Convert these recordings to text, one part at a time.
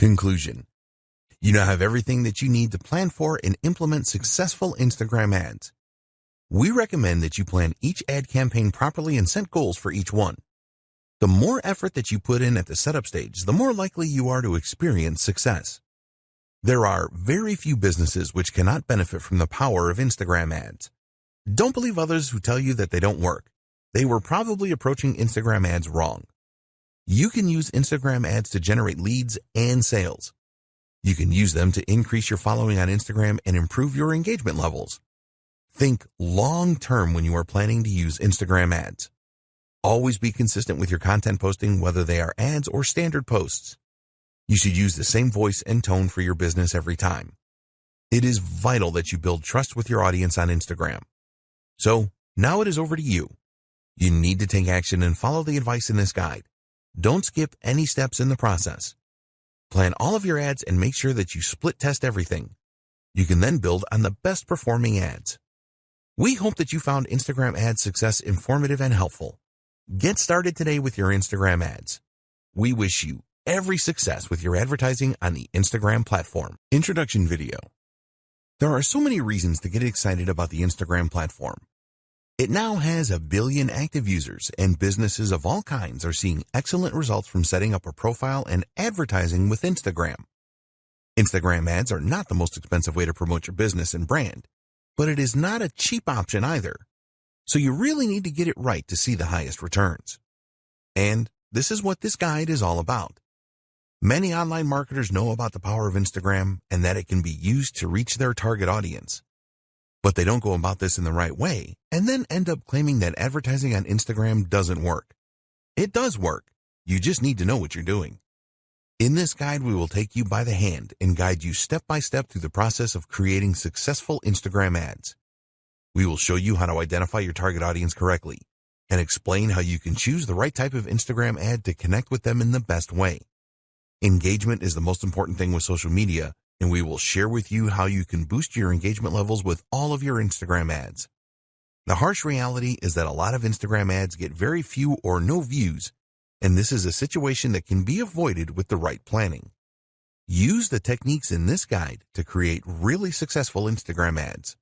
Conclusion. You now have everything that you need to plan for and implement successful Instagram ads. We recommend that you plan each ad campaign properly and set goals for each one. The more effort that you put in at the setup stage, the more likely you are to experience success. There are very few businesses which cannot benefit from the power of Instagram ads. Don't believe others who tell you that they don't work. They were probably approaching Instagram ads wrong. You can use Instagram ads to generate leads and sales. You can use them to increase your following on Instagram and improve your engagement levels. Think long-term when you are planning to use Instagram ads. Always be consistent with your content posting, whether they are ads or standard posts. You should use the same voice and tone for your business every time. It is vital that you build trust with your audience on Instagram. So, now it is over to you. You need to take action and follow the advice in this guide. Don't skip any steps in the process. Plan all of your ads and make sure that you split test everything. You can then build on the best performing ads. We hope that you found Instagram ad success informative and helpful. Get started today with your Instagram ads. We wish you every success with your advertising on the Instagram platform. Introduction video. There are so many reasons to get excited about the Instagram platform. It now has 1 billion active users, and businesses of all kinds are seeing excellent results from setting up a profile and advertising with Instagram. Instagram ads are not the most expensive way to promote your business and brand, but it is not a cheap option either. So you really need to get it right to see the highest returns. And this is what this guide is all about. Many online marketers know about the power of Instagram and that it can be used to reach their target audience. But they don't go about this in the right way and then end up claiming that advertising on Instagram doesn't work. It does work. You just need to know what you're doing. In this guide, we will take you by the hand and guide you step by step through the process of creating successful Instagram ads. We will show you how to identify your target audience correctly and explain how you can choose the right type of Instagram ad to connect with them in the best way. Engagement is the most important thing with social media, and we will share with you how you can boost your engagement levels with all of your Instagram ads. The harsh reality is that a lot of Instagram ads get very few or no views, and this is a situation that can be avoided with the right planning. Use the techniques in this guide to create really successful Instagram ads.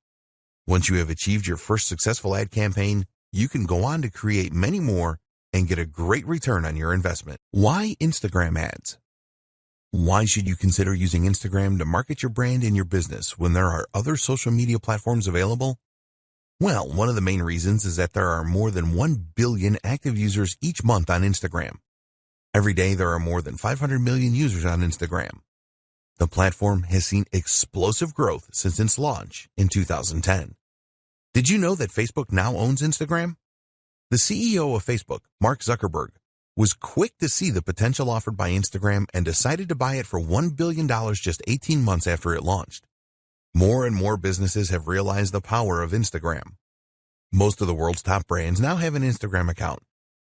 Once you have achieved your first successful ad campaign, you can go on to create many more and get a great return on your investment. Why Instagram ads? Why should you consider using Instagram to market your brand and your business when there are other social media platforms available? Well, one of the main reasons is that there are more than 1 billion active users each month on Instagram. Every day there are more than 500 million users on Instagram. The platform has seen explosive growth since its launch in 2010. Did you know that Facebook now owns Instagram? The CEO of Facebook, Mark Zuckerberg, was quick to see the potential offered by Instagram and decided to buy it for $1 billion just 18 months after it launched. More and more businesses have realized the power of Instagram. Most of the world's top brands now have an Instagram account,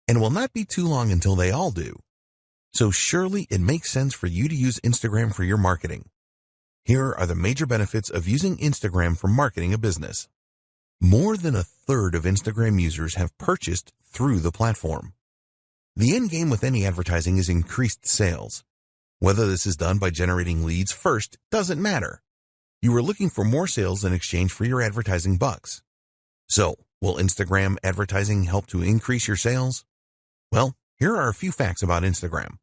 and it will not be too long until they all do. So surely it makes sense for you to use Instagram for your marketing. Here are the major benefits of using Instagram for marketing a business. More than 1/3 of Instagram users have purchased through the platform. The end game with any advertising is increased sales. Whether this is done by generating leads first doesn't matter. You are looking for more sales in exchange for your advertising bucks. So, will Instagram advertising help to increase your sales? Well, here are a few facts about Instagram.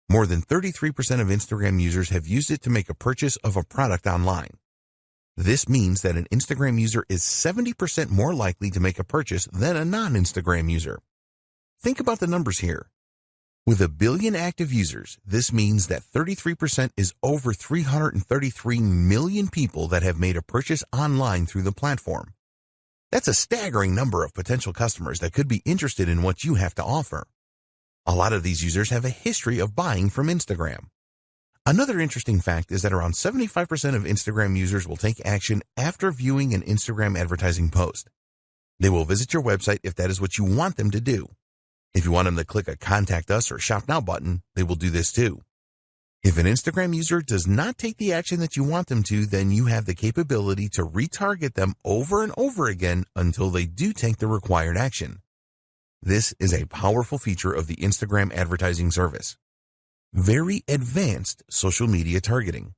More than 33% of Instagram users have used it to make a purchase of a product online. This means that an Instagram user is 70% more likely to make a purchase than a non-Instagram user. Think about the numbers here. With 1 billion active users, this means that 33% is over 333 million people that have made a purchase online through the platform. That's a staggering number of potential customers that could be interested in what you have to offer. A lot of these users have a history of buying from Instagram. Another interesting fact is that around 75% of Instagram users will take action after viewing an Instagram advertising post. They will visit your website if that is what you want them to do. If you want them to click a Contact Us or Shop Now button, they will do this too. If an Instagram user does not take the action that you want them to, then you have the capability to retarget them over and over again until they do take the required action. This is a powerful feature of the Instagram advertising service. Very advanced social media targeting.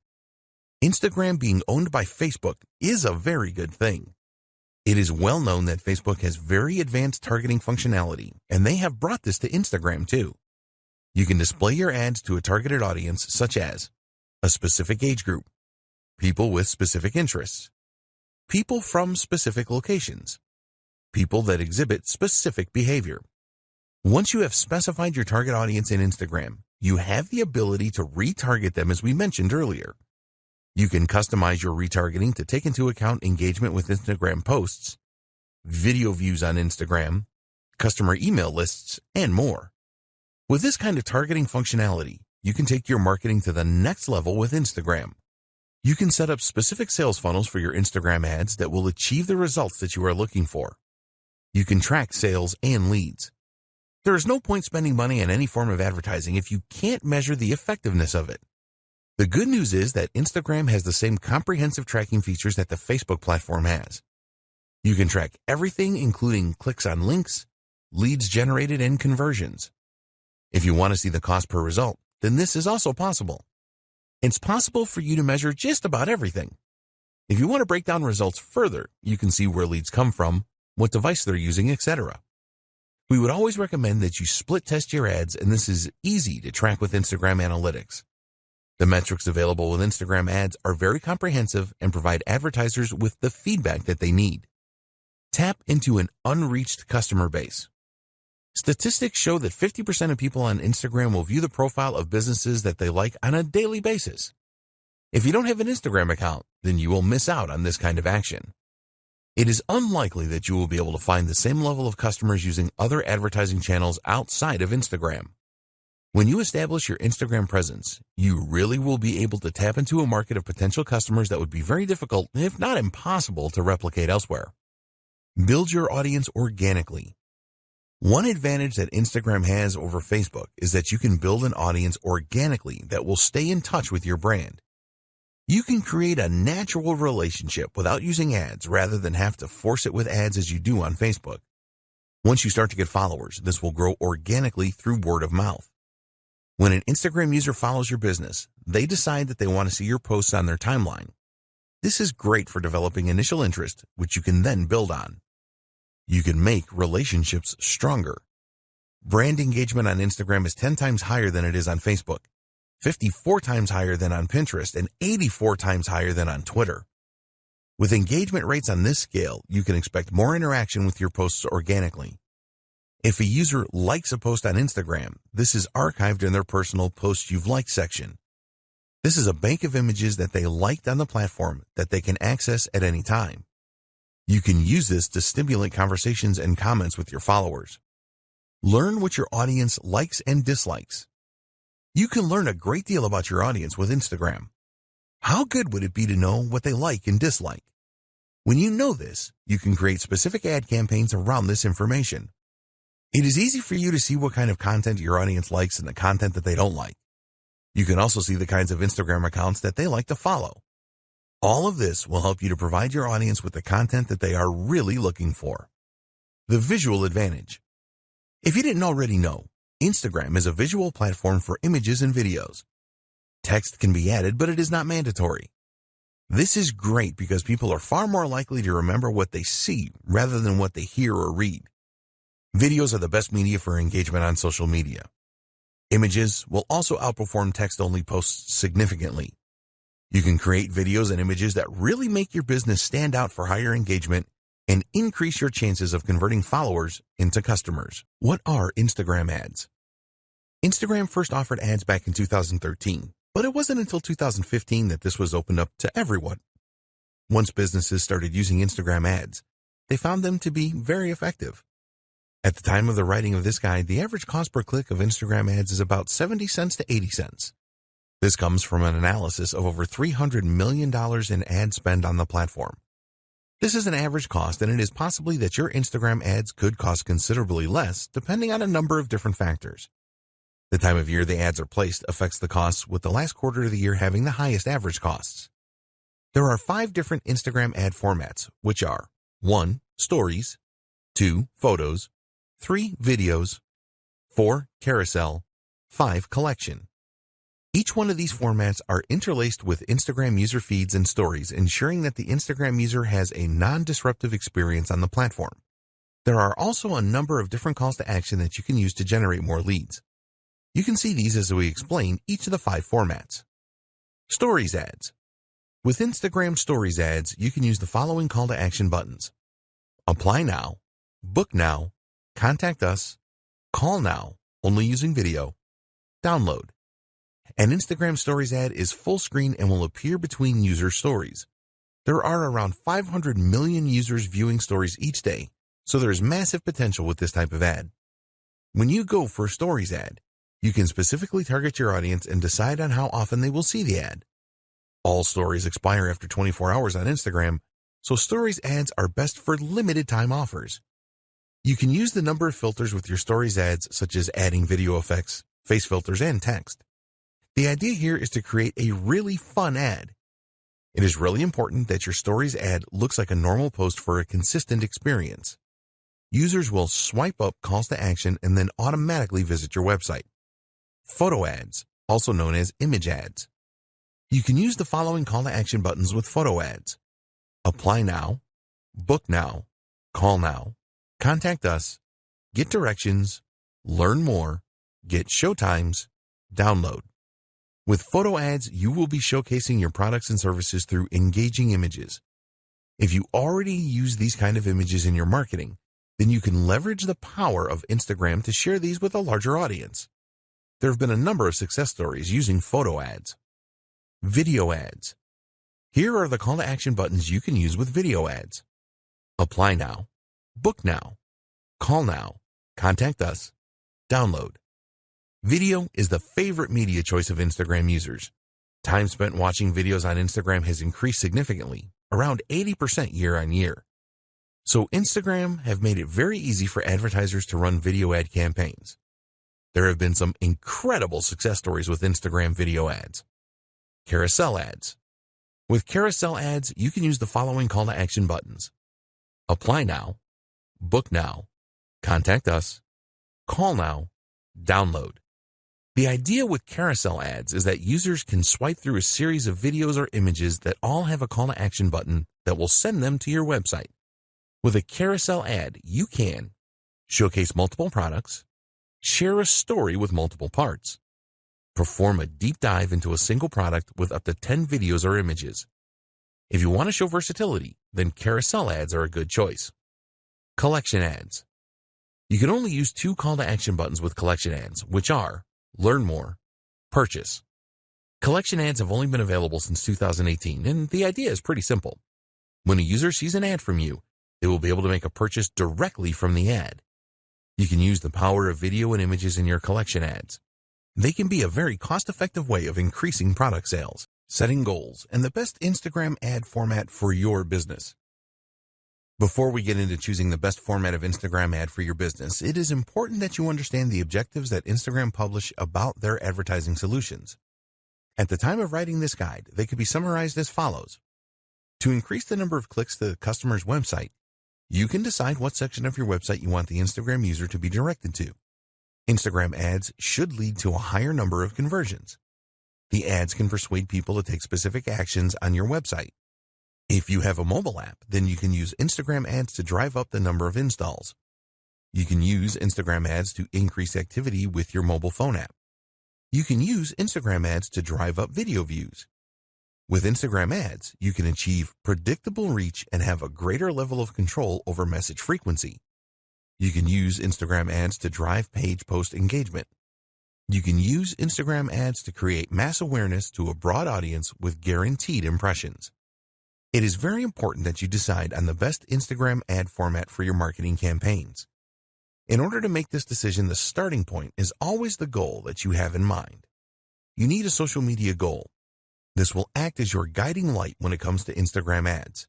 Instagram being owned by Facebook is a very good thing. It is well known that Facebook has very advanced targeting functionality, and they have brought this to Instagram too. You can display your ads to a targeted audience such as a specific age group, people with specific interests, people from specific locations, people that exhibit specific behavior. Once you have specified your target audience in Instagram, you have the ability to retarget them as we mentioned earlier. You can customize your retargeting to take into account engagement with Instagram posts, video views on Instagram, customer email lists, and more. With this kind of targeting functionality, you can take your marketing to the next level with Instagram. You can set up specific sales funnels for your Instagram ads that will achieve the results that you are looking for. You can track sales and leads. There is no point spending money on any form of advertising if you can't measure the effectiveness of it. The good news is that Instagram has the same comprehensive tracking features that the Facebook platform has. You can track everything, including clicks on links, leads generated, and conversions. If you want to see the cost per result, then this is also possible. It's possible for you to measure just about everything. If you want to break down results further, you can see where leads come from, what device they're using, etc. We would always recommend that you split test your ads, and this is easy to track with Instagram Analytics. The metrics available with Instagram ads are very comprehensive and provide advertisers with the feedback that they need. Tap into an unreached customer base. Statistics show that 50% of people on Instagram will view the profile of businesses that they like on a daily basis. If you don't have an Instagram account, then you will miss out on this kind of action. It is unlikely that you will be able to find the same level of customers using other advertising channels outside of Instagram. When you establish your Instagram presence, you really will be able to tap into a market of potential customers that would be very difficult, if not impossible, to replicate elsewhere. Build your audience organically. One advantage that Instagram has over Facebook is that you can build an audience organically that will stay in touch with your brand. You can create a natural relationship without using ads rather than have to force it with ads as you do on Facebook. Once you start to get followers, this will grow organically through word of mouth. When an Instagram user follows your business, they decide that they want to see your posts on their timeline. This is great for developing initial interest, which you can then build on. You can make relationships stronger. Brand engagement on Instagram is 10 times higher than it is on Facebook, 54 times higher than on Pinterest, and 84 times higher than on Twitter. With engagement rates on this scale, you can expect more interaction with your posts organically. If a user likes a post on Instagram, this is archived in their personal Posts You've Liked section. This is a bank of images that they liked on the platform that they can access at any time. You can use this to stimulate conversations and comments with your followers. Learn what your audience likes and dislikes. You can learn a great deal about your audience with Instagram. How good would it be to know what they like and dislike? When you know this, you can create specific ad campaigns around this information. It is easy for you to see what kind of content your audience likes and the content that they don't like. You can also see the kinds of Instagram accounts that they like to follow. All of this will help you to provide your audience with the content that they are really looking for. The visual advantage. If you didn't already know, Instagram is a visual platform for images and videos. Text can be added, but it is not mandatory. This is great because people are far more likely to remember what they see rather than what they hear or read. Videos are the best media for engagement on social media. Images will also outperform text-only posts significantly. You can create videos and images that really make your business stand out for higher engagement and increase your chances of converting followers into customers. What are Instagram ads? Instagram first offered ads back in 2013, but it wasn't until 2015 that this was opened up to everyone. Once businesses started using Instagram ads, they found them to be very effective. At the time of the writing of this guide, the average cost per click of Instagram ads is about 70 cents to 80 cents. This comes from an analysis of over $300 million in ad spend on the platform. This is an average cost, and it is possibly that your Instagram ads could cost considerably less, depending on a number of different factors. The time of year the ads are placed affects the costs, with the last quarter of the year having the highest average costs. There are 5 different Instagram ad formats, which are 1. Stories, 2. Photos, 3. Videos, 4. Carousel, 5. Collection. Each one of these formats are interlaced with Instagram user feeds and stories, ensuring that the Instagram user has a non-disruptive experience on the platform. There are also a number of different calls to action that you can use to generate more leads. You can see these as we explain each of the 5 formats. Stories ads. With Instagram Stories ads, you can use the following call to action buttons: Apply now, Book now, Contact us, Call now, only using video, Download. An Instagram Stories ad is full screen and will appear between user stories. There are around 500 million users viewing stories each day, so there's massive potential with this type of ad. When you go for a Stories ad, you can specifically target your audience and decide on how often they will see the ad. All stories expire after 24 hours on Instagram, so Stories ads are best for limited time offers. You can use the number of filters with your Stories ads, such as adding video effects, face filters, and text. The idea here is to create a really fun ad. It is really important that your Stories ad looks like a normal post for a consistent experience. Users will swipe up calls to action and then automatically visit your website. Photo ads, also known as image ads. You can use the following call to action buttons with photo ads: Apply now, Book now, Call now, Contact us, Get directions, Learn more, Get showtimes, Download. With photo ads, you will be showcasing your products and services through engaging images. If you already use these kind of images in your marketing, then you can leverage the power of Instagram to share these with a larger audience. There have been a number of success stories using photo ads. Video ads. Here are the call to action buttons you can use with video ads: Apply now, Book now, Call now, Contact us, Download. Video is the favorite media choice of Instagram users. Time spent watching videos on Instagram has increased significantly, around 80% year on year. So Instagram have made it very easy for advertisers to run video ad campaigns. There have been some incredible success stories with Instagram video ads. Carousel ads. With carousel ads, you can use the following call to action buttons: Apply now, Book now, Contact us, Call now, Download. The idea with carousel ads is that users can swipe through a series of videos or images that all have a call to action button that will send them to your website. With a carousel ad, you can showcase multiple products, share a story with multiple parts, perform a deep dive into a single product with up to 10 videos or images. If you want to show versatility, then carousel ads are a good choice. Collection ads. You can only use 2 call to action buttons with collection ads, which are Learn more, Purchase. Collection ads have only been available since 2018, and the idea is pretty simple. When a user sees an ad from you, they will be able to make a purchase directly from the ad. You can use the power of video and images in your collection ads. They can be a very cost-effective way of increasing product sales, setting goals, and the best Instagram ad format for your business. Before we get into choosing the best format of Instagram ad for your business, it is important that you understand the objectives that Instagram publish about their advertising solutions. At the time of writing this guide, they could be summarized as follows. To increase the number of clicks to the customer's website, you can decide what section of your website you want the Instagram user to be directed to. Instagram ads should lead to a higher number of conversions. The ads can persuade people to take specific actions on your website. If you have a mobile app, then you can use Instagram ads to drive up the number of installs. You can use Instagram ads to increase activity with your mobile phone app. You can use Instagram ads to drive up video views. With Instagram ads, you can achieve predictable reach and have a greater level of control over message frequency. You can use Instagram ads to drive page post engagement. You can use Instagram ads to create mass awareness to a broad audience with guaranteed impressions. It is very important that you decide on the best Instagram ad format for your marketing campaigns. In order to make this decision, the starting point is always the goal that you have in mind. You need a social media goal. This will act as your guiding light when it comes to Instagram ads.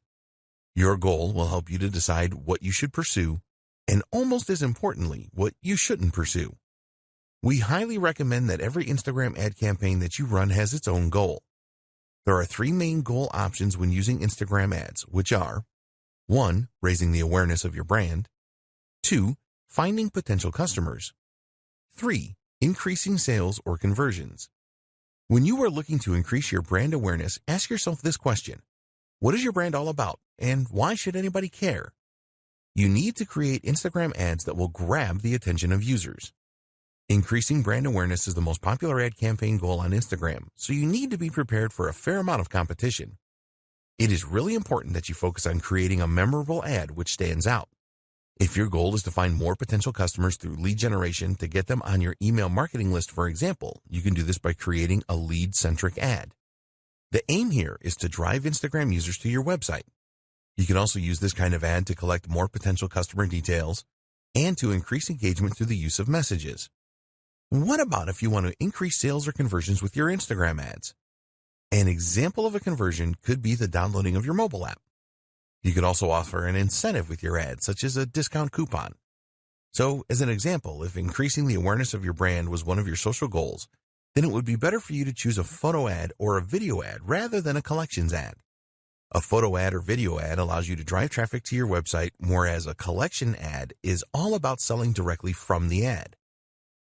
Your goal will help you to decide what you should pursue, and almost as importantly, what you shouldn't pursue. We highly recommend that every Instagram ad campaign that you run has its own goal. There are 3 main goal options when using Instagram ads, which are 1. Raising the awareness of your brand. 2. Finding potential customers. 3. Increasing sales or conversions. When you are looking to increase your brand awareness, ask yourself this question. What is your brand all about, and why should anybody care? You need to create Instagram ads that will grab the attention of users. Increasing brand awareness is the most popular ad campaign goal on Instagram, so you need to be prepared for a fair amount of competition. It is really important that you focus on creating a memorable ad which stands out. If your goal is to find more potential customers through lead generation to get them on your email marketing list, for example, you can do this by creating a lead-centric ad. The aim here is to drive Instagram users to your website. You can also use this kind of ad to collect more potential customer details and to increase engagement through the use of messages. What about if you want to increase sales or conversions with your Instagram ads? An example of a conversion could be the downloading of your mobile app. You could also offer an incentive with your ad, such as a discount coupon. So, as an example, if increasing the awareness of your brand was one of your social goals, then it would be better for you to choose a photo ad or a video ad rather than a collections ad. A photo ad or video ad allows you to drive traffic to your website, whereas a collection ad is all about selling directly from the ad.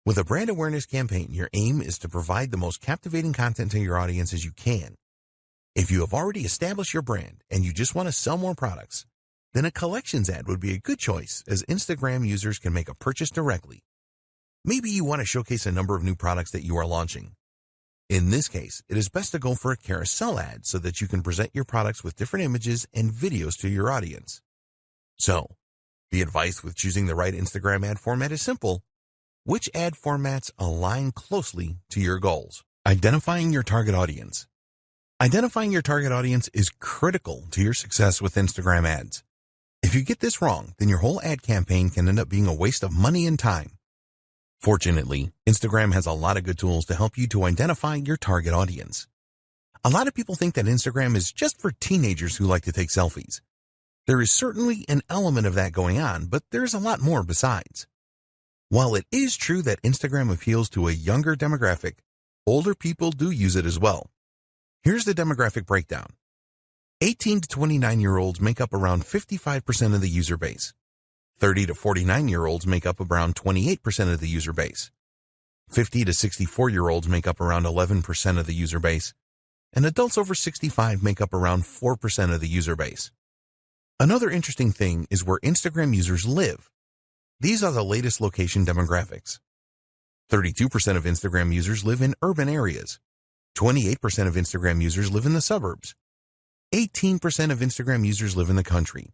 With a brand awareness campaign, your aim is to provide the most captivating content to your audience as you can. If you have already established your brand and you just want to sell more products, then a collections ad would be a good choice, as Instagram users can make a purchase directly. Maybe you want to showcase a number of new products that you are launching. In this case, it is best to go for a carousel ad so that you can present your products with different images and videos to your audience. So, the advice with choosing the right Instagram ad format is simple. Which ad formats align closely to your goals? Identifying your target audience. Identifying your target audience is critical to your success with Instagram ads. If you get this wrong, then your whole ad campaign can end up being a waste of money and time. Fortunately, Instagram has a lot of good tools to help you to identify your target audience. A lot of people think that Instagram is just for teenagers who like to take selfies. There is certainly an element of that going on, but there's a lot more besides. While it is true that Instagram appeals to a younger demographic, older people do use it as well. Here's the demographic breakdown. 18 to 29-year-olds make up around 55% of the user base. 30 to 49-year-olds make up around 28% of the user base. 50 to 64-year-olds make up around 11% of the user base. And adults over 65 make up around 4% of the user base. Another interesting thing is where Instagram users live. These are the latest location demographics. 32% of Instagram users live in urban areas. 28% of Instagram users live in the suburbs. 18% of Instagram users live in the country.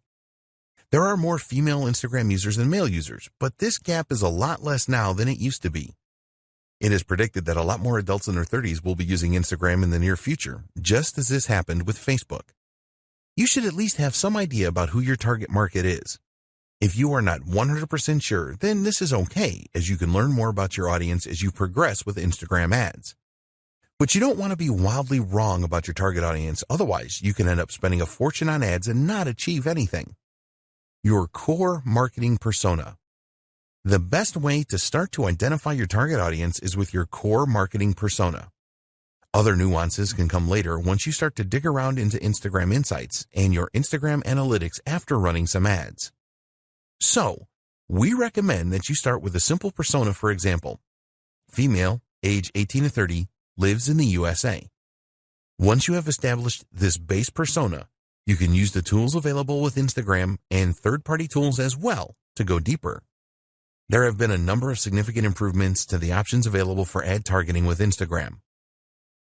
There are more female Instagram users than male users, but this gap is a lot less now than it used to be. It is predicted that a lot more adults in their 30s will be using Instagram in the near future, just as this happened with Facebook. You should at least have some idea about who your target market is. If you are not 100% sure, then this is okay, as you can learn more about your audience as you progress with Instagram ads. But you don't want to be wildly wrong about your target audience, otherwise you can end up spending a fortune on ads and not achieve anything. Your core marketing persona. The best way to start to identify your target audience is with your core marketing persona. Other nuances can come later once you start to dig around into Instagram Insights and your Instagram Analytics after running some ads. So, we recommend that you start with a simple persona. For example, female, age 18 to 30, lives in the USA. Once you have established this base persona, you can use the tools available with Instagram and third-party tools as well to go deeper. There have been a number of significant improvements to the options available for ad targeting with Instagram.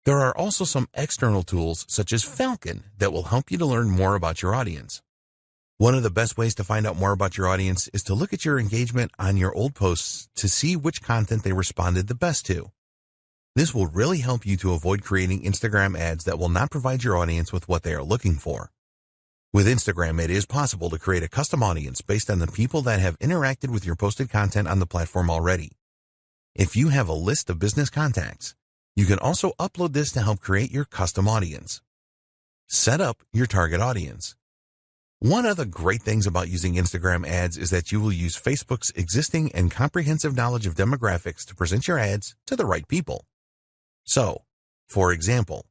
There are also some external tools such as Falcon that will help you to learn more about your audience. One of the best ways to find out more about your audience is to look at your engagement on your old posts to see which content they responded the best to. This will really help you to avoid creating Instagram ads that will not provide your audience with what they are looking for. With Instagram, it is possible to create a custom audience based on the people that have interacted with your posted content on the platform already. If you have a list of business contacts, you can also upload this to help create your custom audience. Set up your target audience. One of the great things about using Instagram ads is that you will use Facebook's existing and comprehensive knowledge of demographics to present your ads to the right people. So, for example,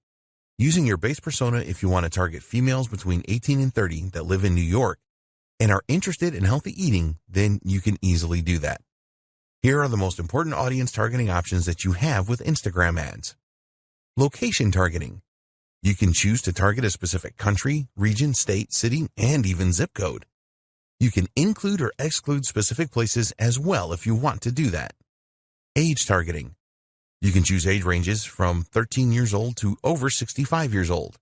using your base persona if you want to target females between 18 and 30 that live in New York and are interested in healthy eating, then you can easily do that. Here are the most important audience targeting options that you have with Instagram ads. Location targeting. You can choose to target a specific country, region, state, city, and even zip code. You can include or exclude specific places as well if you want to do that. Age targeting. You can choose age ranges from 13 years old to over 65 years old.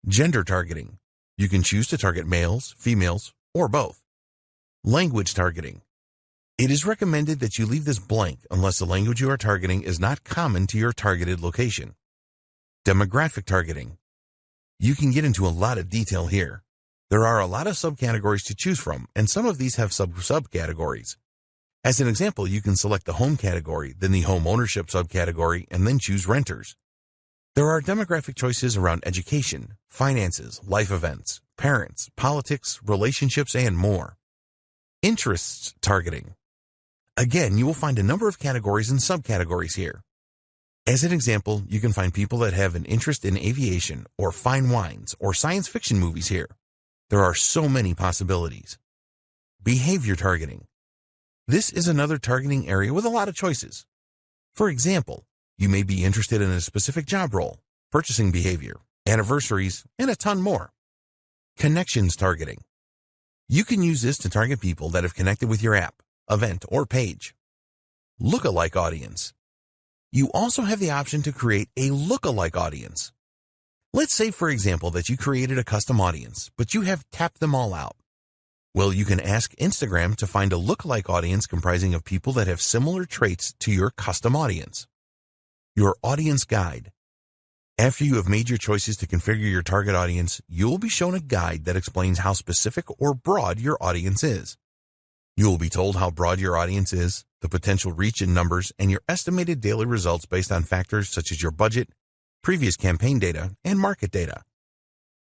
Gender targeting. You can choose to target males, females, or both. Language targeting. It is recommended that you leave this blank unless the language you are targeting is not common to your targeted location. Demographic targeting. You can get into a lot of detail here. There are a lot of subcategories to choose from, and some of these have subcategories. As an example, you can select the home category, then the home ownership subcategory, and then choose renters. There are demographic choices around education, finances, life events, parents, politics, relationships, and more. Interests targeting. Again, you will find a number of categories and subcategories here. As an example, you can find people that have an interest in aviation or fine wines or science fiction movies here. There are so many possibilities. Behavior targeting. This is another targeting area with a lot of choices. For example, you may be interested in a specific job role, purchasing behavior, anniversaries, and a ton more. Connections targeting. You can use this to target people that have connected with your app, event, or page. Lookalike audience. You also have the option to create a lookalike audience. Let's say, for example, that you created a custom audience, but you have tapped them all out. Well, you can ask Instagram to find a lookalike audience comprising of people that have similar traits to your custom audience. Your audience guide. After you have made your choices to configure your target audience, you will be shown a guide that explains how specific or broad your audience is. You will be told how broad your audience is, the potential reach in numbers, and your estimated daily results based on factors such as your budget, previous campaign data, and market data.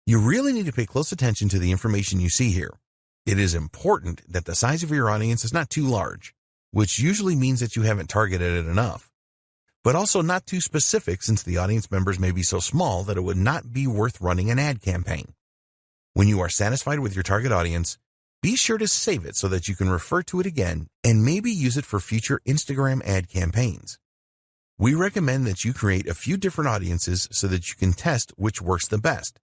You really need to pay close attention to the information you see here. It is important that the size of your audience is not too large, which usually means that you haven't targeted it enough, but also not too specific since the audience members may be so small that it would not be worth running an ad campaign. When you are satisfied with your target audience, be sure to save it so that you can refer to it again and maybe use it for future Instagram ad campaigns. We recommend that you create a few different audiences so that you can test which works the best.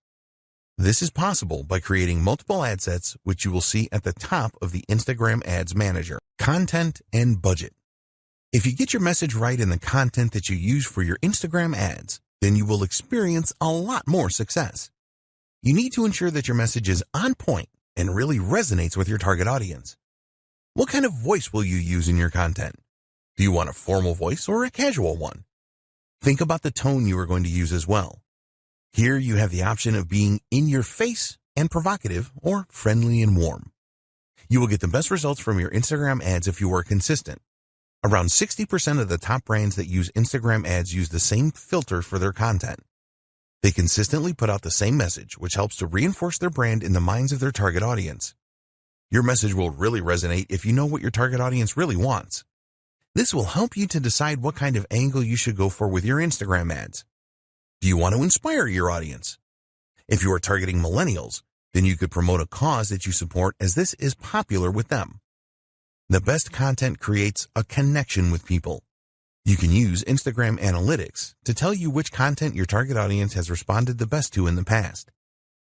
This is possible by creating multiple ad sets, which you will see at the top of the Instagram Ads Manager. Content and budget. If you get your message right in the content that you use for your Instagram ads, then you will experience a lot more success. You need to ensure that your message is on point and really resonates with your target audience. What kind of voice will you use in your content? Do you want a formal voice or a casual one? Think about the tone you are going to use as well. Here you have the option of being in your face and provocative or friendly and warm. You will get the best results from your Instagram ads if you are consistent. Around 60% of the top brands that use Instagram ads use the same filter for their content. They consistently put out the same message, which helps to reinforce their brand in the minds of their target audience. Your message will really resonate if you know what your target audience really wants. This will help you to decide what kind of angle you should go for with your Instagram ads. Do you want to inspire your audience? If you are targeting millennials, then you could promote a cause that you support as this is popular with them. The best content creates a connection with people. You can use Instagram Analytics to tell you which content your target audience has responded the best to in the past.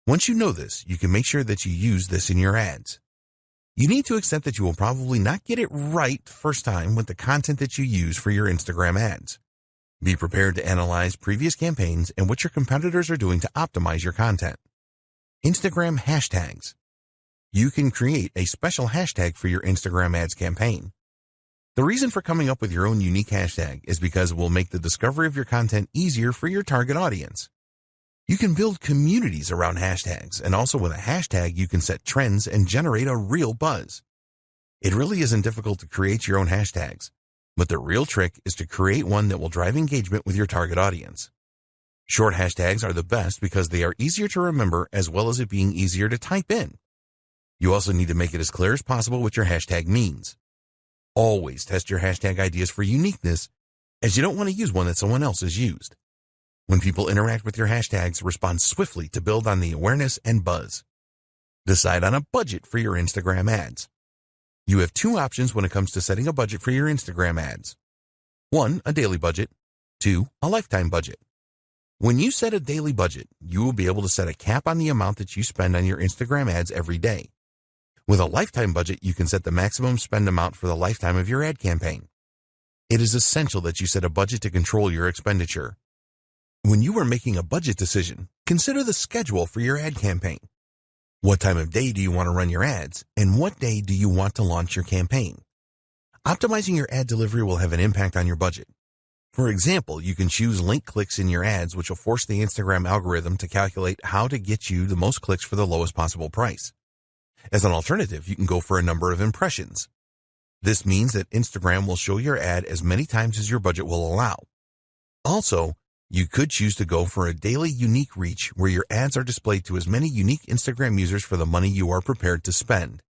Once you know this, you can make sure that you use this in your ads. You need to accept that you will probably not get it right first time with the content that you use for your Instagram ads. Be prepared to analyze previous campaigns and what your competitors are doing to optimize your content. Instagram hashtags. You can create a special hashtag for your Instagram ads campaign. The reason for coming up with your own unique hashtag is because it will make the discovery of your content easier for your target audience. You can build communities around hashtags, and also with a hashtag you can set trends and generate a real buzz. It really isn't difficult to create your own hashtags, but the real trick is to create one that will drive engagement with your target audience. Short hashtags are the best because they are easier to remember as well as it being easier to type in. You also need to make it as clear as possible what your hashtag means. Always test your hashtag ideas for uniqueness, as you don't want to use one that someone else has used. When people interact with your hashtags, respond swiftly to build on the awareness and buzz. Decide on a budget for your Instagram ads. You have two options when it comes to setting a budget for your Instagram ads. 1, a daily budget. 2, a lifetime budget. When you set a daily budget, you will be able to set a cap on the amount that you spend on your Instagram ads every day. With a lifetime budget, you can set the maximum spend amount for the lifetime of your ad campaign. It is essential that you set a budget to control your expenditure. When you are making a budget decision, consider the schedule for your ad campaign. What time of day do you want to run your ads, and what day do you want to launch your campaign? Optimizing your ad delivery will have an impact on your budget. For example, you can choose link clicks in your ads, which will force the Instagram algorithm to calculate how to get you the most clicks for the lowest possible price. As an alternative, you can go for a number of impressions. This means that Instagram will show your ad as many times as your budget will allow. Also, you could choose to go for a daily unique reach where your ads are displayed to as many unique Instagram users for the money you are prepared to spend.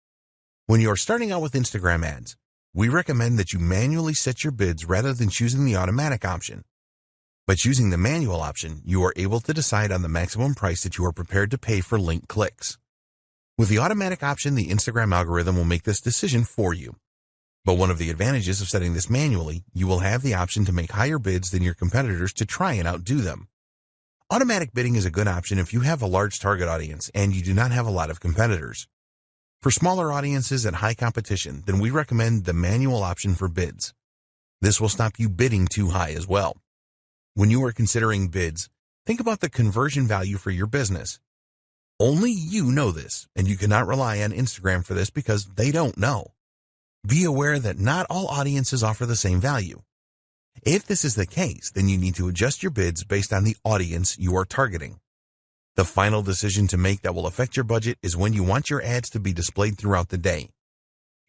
When you are starting out with Instagram ads, we recommend that you manually set your bids rather than choosing the automatic option. By choosing the manual option, you are able to decide on the maximum price that you are prepared to pay for link clicks. With the automatic option, the Instagram algorithm will make this decision for you. But one of the advantages of setting this manually, you will have the option to make higher bids than your competitors to try and outdo them. Automatic bidding is a good option if you have a large target audience and you do not have a lot of competitors. For smaller audiences and high competition, then we recommend the manual option for bids. This will stop you bidding too high as well. When you are considering bids, think about the conversion value for your business. Only you know this, and you cannot rely on Instagram for this because they don't know. Be aware that not all audiences offer the same value. If this is the case, then you need to adjust your bids based on the audience you are targeting. The final decision to make that will affect your budget is when you want your ads to be displayed throughout the day.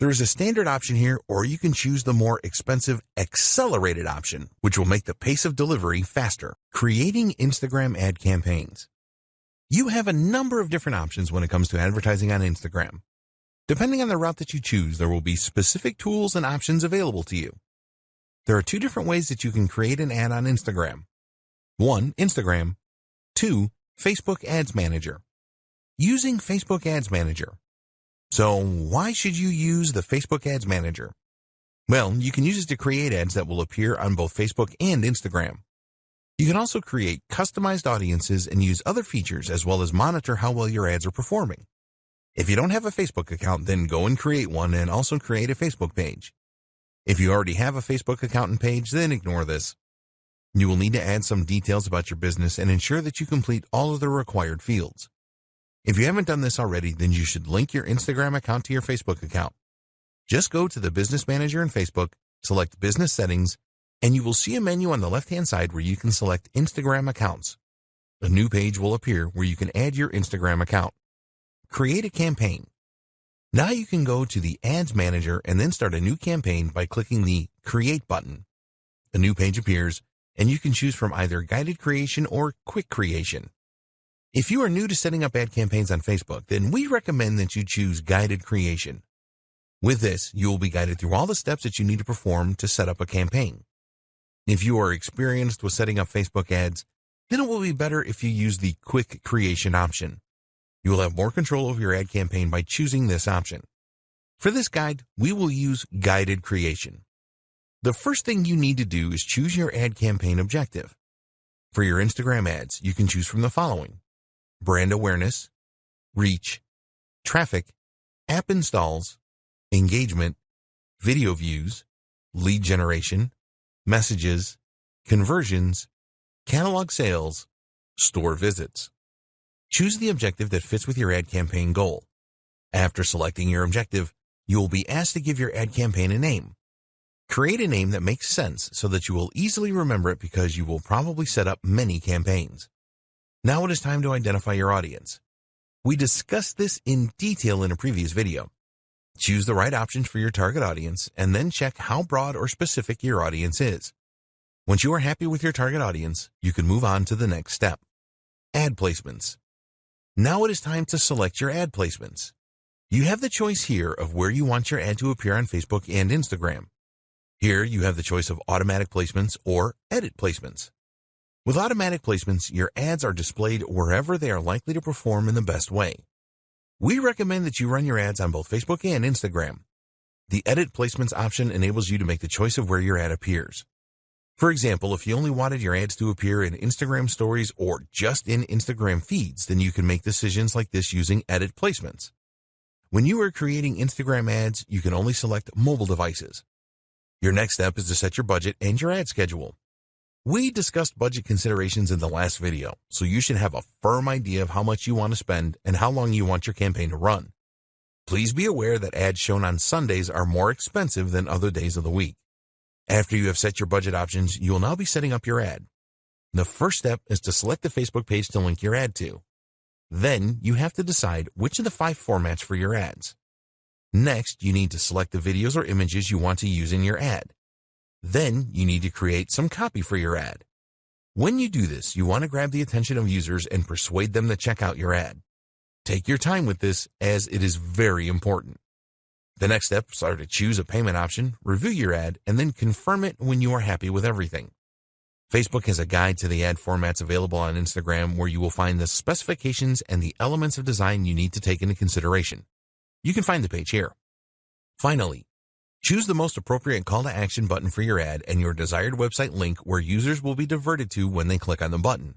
There is a standard option here, or you can choose the more expensive accelerated option, which will make the pace of delivery faster. Creating Instagram ad campaigns. You have a number of different options when it comes to advertising on Instagram. Depending on the route that you choose, there will be specific tools and options available to you. There are 2 different ways that you can create an ad on Instagram. 1. Instagram. 2. Facebook Ads Manager. Using Facebook Ads Manager. So why should you use the Facebook Ads Manager? Well, you can use it to create ads that will appear on both Facebook and Instagram. You can also create customized audiences and use other features as well as monitor how well your ads are performing. If you don't have a Facebook account, then go and create one and also create a Facebook page. If you already have a Facebook account and page, then ignore this. You will need to add some details about your business and ensure that you complete all of the required fields. If you haven't done this already, then you should link your Instagram account to your Facebook account. Just go to the Business Manager in Facebook, select Business Settings, and you will see a menu on the left-hand side where you can select Instagram accounts. A new page will appear where you can add your Instagram account. Create a campaign. Now you can go to the Ads Manager and then start a new campaign by clicking the Create button. A new page appears, and you can choose from either guided creation or quick creation. If you are new to setting up ad campaigns on Facebook, then we recommend that you choose guided creation. With this, you will be guided through all the steps that you need to perform to set up a campaign. If you are experienced with setting up Facebook ads, then it will be better if you use the quick creation option. You will have more control over your ad campaign by choosing this option. For this guide, we will use guided creation. The first thing you need to do is choose your ad campaign objective. For your Instagram ads, you can choose from the following: brand awareness, reach, traffic, app installs, engagement, video views, lead generation, messages, conversions, catalog sales, store visits. Choose the objective that fits with your ad campaign goal. After selecting your objective, you will be asked to give your ad campaign a name. Create a name that makes sense so that you will easily remember it because you will probably set up many campaigns. Now it is time to identify your audience. We discussed this in detail in a previous video. Choose the right options for your target audience and then check how broad or specific your audience is. Once you are happy with your target audience, you can move on to the next step. Ad placements. Now it is time to select your ad placements. You have the choice here of where you want your ad to appear on Facebook and Instagram. Here you have the choice of automatic placements or edit placements. With automatic placements, your ads are displayed wherever they are likely to perform in the best way. We recommend that you run your ads on both Facebook and Instagram. The edit placements option enables you to make the choice of where your ad appears. For example, if you only wanted your ads to appear in Instagram stories or just in Instagram feeds, then you can make decisions like this using edit placements. When you are creating Instagram ads, you can only select mobile devices. Your next step is to set your budget and your ad schedule. We discussed budget considerations in the last video, so you should have a firm idea of how much you want to spend and how long you want your campaign to run. Please be aware that ads shown on Sundays are more expensive than other days of the week. After you have set your budget options, you will now be setting up your ad. The first step is to select the Facebook page to link your ad to. Then you have to decide which of the 5 formats for your ads. Next, you need to select the videos or images you want to use in your ad. Then you need to create some copy for your ad. When you do this, you want to grab the attention of users and persuade them to check out your ad. Take your time with this, as it is very important. The next steps are to choose a payment option, review your ad, and then confirm it when you are happy with everything. Facebook has a guide to the ad formats available on Instagram where you will find the specifications and the elements of design you need to take into consideration. You can find the page here. Finally, choose the most appropriate call to action button for your ad and your desired website link where users will be diverted to when they click on the button.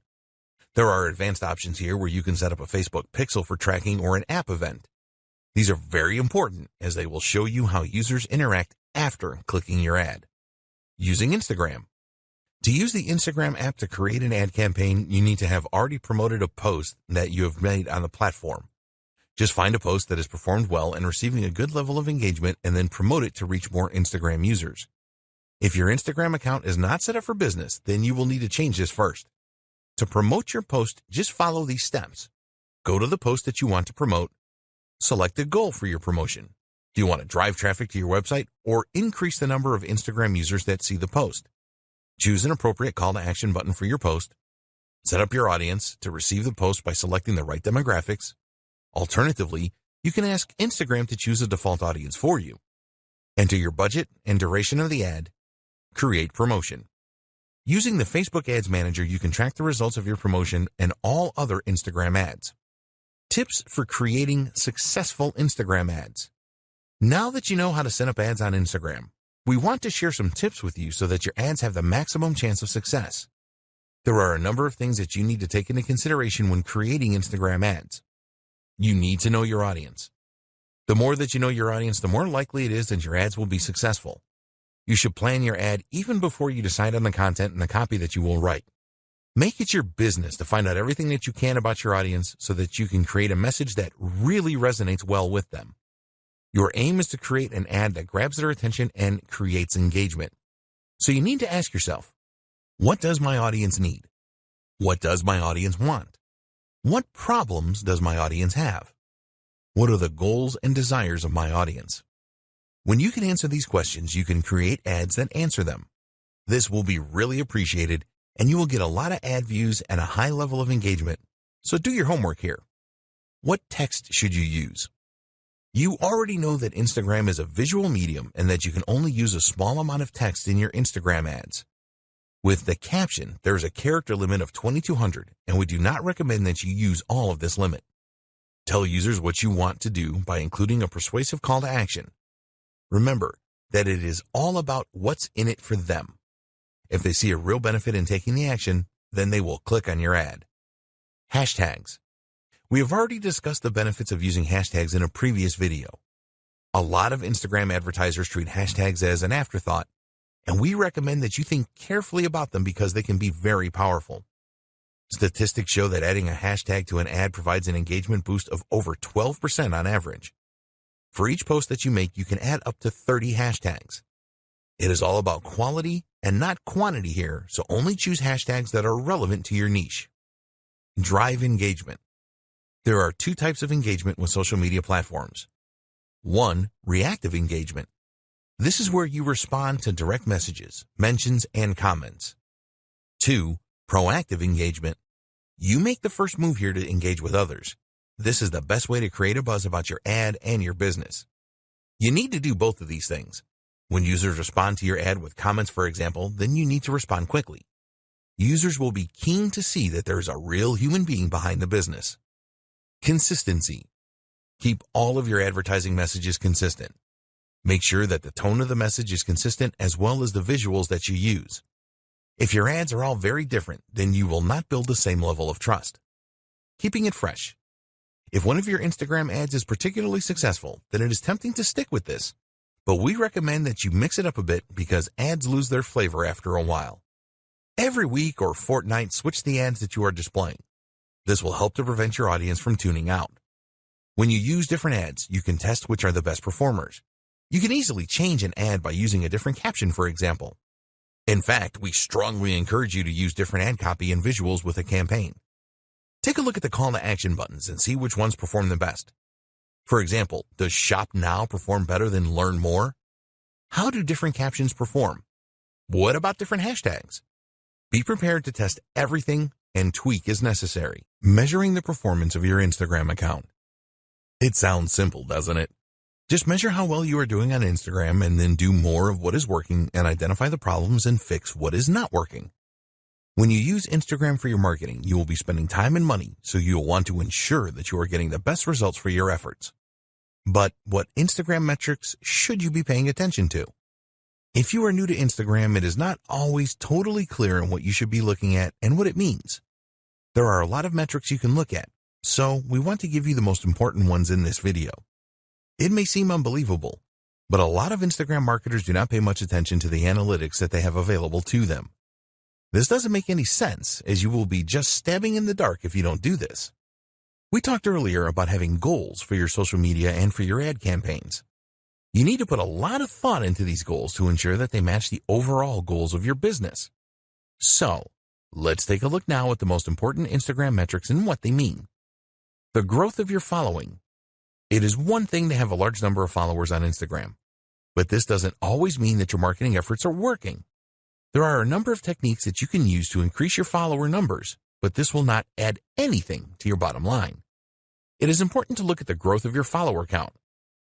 There are advanced options here where you can set up a Facebook pixel for tracking or an app event. These are very important as they will show you how users interact after clicking your ad. Using Instagram. To use the Instagram app to create an ad campaign, you need to have already promoted a post that you have made on the platform. Just find a post that has performed well and receiving a good level of engagement and then promote it to reach more Instagram users. If your Instagram account is not set up for business, then you will need to change this first. To promote your post, just follow these steps. Go to the post that you want to promote. Select a goal for your promotion. Do you want to drive traffic to your website or increase the number of Instagram users that see the post? Choose an appropriate call to action button for your post. Set up your audience to receive the post by selecting the right demographics. Alternatively, you can ask Instagram to choose a default audience for you. Enter your budget and duration of the ad. Create promotion. Using the Facebook Ads Manager, you can track the results of your promotion and all other Instagram ads. Tips for creating successful Instagram ads. Now that you know how to set up ads on Instagram, we want to share some tips with you so that your ads have the maximum chance of success. There are a number of things that you need to take into consideration when creating Instagram ads. You need to know your audience. The more that you know your audience, the more likely it is that your ads will be successful. You should plan your ad even before you decide on the content and the copy that you will write. Make it your business to find out everything that you can about your audience so that you can create a message that really resonates well with them. Your aim is to create an ad that grabs their attention and creates engagement. So you need to ask yourself, what does my audience need? What does my audience want? What problems does my audience have? What are the goals and desires of my audience? When you can answer these questions, you can create ads that answer them. This will be really appreciated, and you will get a lot of ad views and a high level of engagement. So do your homework here. What text should you use? You already know that Instagram is a visual medium and that you can only use a small amount of text in your Instagram ads. With the caption, there is a character limit of 2,200, and we do not recommend that you use all of this limit. Tell users what you want to do by including a persuasive call to action. Remember that it is all about what's in it for them. If they see a real benefit in taking the action, then they will click on your ad. Hashtags. We have already discussed the benefits of using hashtags in a previous video. A lot of Instagram advertisers treat hashtags as an afterthought, and we recommend that you think carefully about them because they can be very powerful. Statistics show that adding a hashtag to an ad provides an engagement boost of over 12% on average. For each post that you make, you can add up to 30 hashtags. It is all about quality and not quantity here, so only choose hashtags that are relevant to your niche. Drive engagement. There are 2 types of engagement with social media platforms. 1, reactive engagement. This is where you respond to direct messages, mentions, and comments. 2, proactive engagement. You make the first move here to engage with others. This is the best way to create a buzz about your ad and your business. You need to do both of these things. When users respond to your ad with comments, for example, then you need to respond quickly. Users will be keen to see that there is a real human being behind the business. Consistency. Keep all of your advertising messages consistent. Make sure that the tone of the message is consistent as well as the visuals that you use. If your ads are all very different, then you will not build the same level of trust. Keeping it fresh. If one of your Instagram ads is particularly successful, then it is tempting to stick with this. But we recommend that you mix it up a bit because ads lose their flavor after a while. Every week or fortnight, switch the ads that you are displaying. This will help to prevent your audience from tuning out. When you use different ads, you can test which are the best performers. You can easily change an ad by using a different caption, for example. In fact, we strongly encourage you to use different ad copy and visuals with a campaign. Take a look at the call to action buttons and see which ones perform the best. For example, does Shop Now perform better than Learn More? How do different captions perform? What about different hashtags? Be prepared to test everything and tweak as necessary. Measuring the performance of your Instagram account. It sounds simple, doesn't it? Just measure how well you are doing on Instagram and then do more of what is working and identify the problems and fix what is not working. When you use Instagram for your marketing, you will be spending time and money, so you'll want to ensure that you are getting the best results for your efforts. But what Instagram metrics should you be paying attention to? If you are new to Instagram, it is not always totally clear on what you should be looking at and what it means. There are a lot of metrics you can look at, so we want to give you the most important ones in this video. It may seem unbelievable, but a lot of Instagram marketers do not pay much attention to the analytics that they have available to them. This doesn't make any sense, as you will be just stabbing in the dark if you don't do this. We talked earlier about having goals for your social media and for your ad campaigns. You need to put a lot of thought into these goals to ensure that they match the overall goals of your business. So, let's take a look now at the most important Instagram metrics and what they mean. The growth of your following. It is one thing to have a large number of followers on Instagram, but this doesn't always mean that your marketing efforts are working. There are a number of techniques that you can use to increase your follower numbers, but this will not add anything to your bottom line. It is important to look at the growth of your follower count.